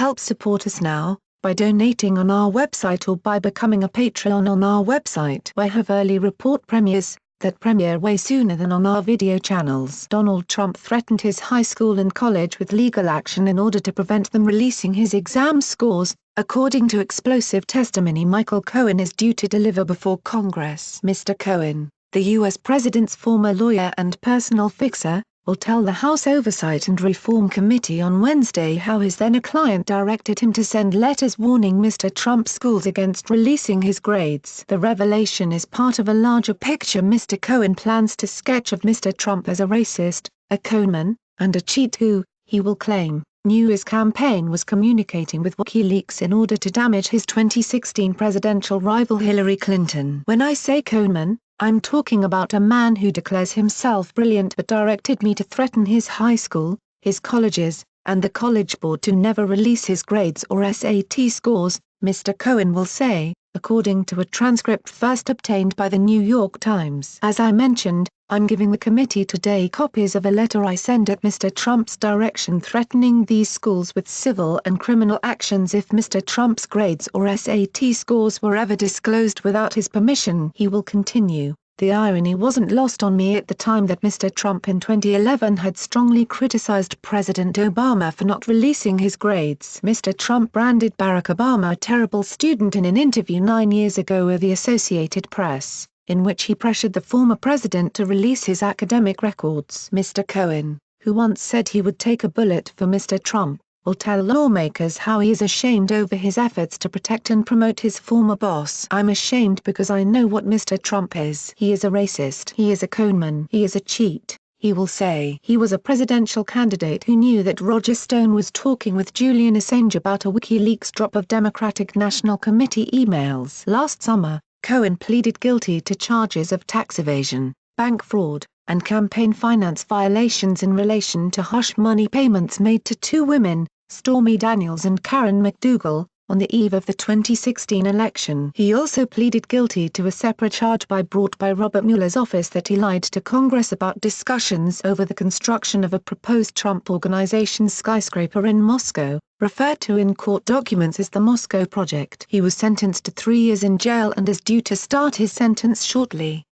Help support us now, by donating on our website or by becoming a Patreon on our website. We have early report premieres that premiere way sooner than on our video channels. Donald Trump threatened his high school and college with legal action in order to prevent them releasing his exam scores, according to explosive testimony Michael Cohen is due to deliver before Congress. Mr. Cohen, the U.S. President's former lawyer and personal fixer, will tell the House Oversight and Reform Committee on Wednesday how his then-client directed him to send letters warning Mr. Trump's schools against releasing his grades. The revelation is part of a larger picture Mr. Cohen plans to sketch of Mr. Trump as a racist, a conman, and a cheat who, he will claim, knew his campaign was communicating with WikiLeaks in order to damage his 2016 presidential rival Hillary Clinton. When I say conman, I'm talking about a man who declares himself brilliant but directed me to threaten his high school, his colleges, and the College Board to never release his grades or SAT scores, Mr. Cohen will say, according to a transcript first obtained by the New York Times. As I mentioned, I'm giving the committee today copies of a letter I sent at Mr. Trump's direction threatening these schools with civil and criminal actions if Mr. Trump's grades or SAT scores were ever disclosed without his permission. He will continue. The irony wasn't lost on me at the time that Mr. Trump in 2011 had strongly criticized President Obama for not releasing his grades. Mr. Trump branded Barack Obama a terrible student in an interview 9 years ago with the Associated Press, in which he pressured the former president to release his academic records. Mr. Cohen, who once said he would take a bullet for Mr. Trump, will tell lawmakers how he is ashamed over his efforts to protect and promote his former boss. I'm ashamed because I know what Mr. Trump is. He is a racist. He is a conman. He is a cheat, he will say. He was a presidential candidate who knew that Roger Stone was talking with Julian Assange about a WikiLeaks drop of Democratic National Committee emails. Last summer, Cohen pleaded guilty to charges of tax evasion, bank fraud, and campaign finance violations in relation to hush money payments made to two women, Stormy Daniels and Karen McDougal, on the eve of the 2016 election. He also pleaded guilty to a separate charge brought by Robert Mueller's office that he lied to Congress about discussions over the construction of a proposed Trump Organization skyscraper in Moscow, referred to in court documents as the Moscow Project. He was sentenced to 3 years in jail and is due to start his sentence shortly.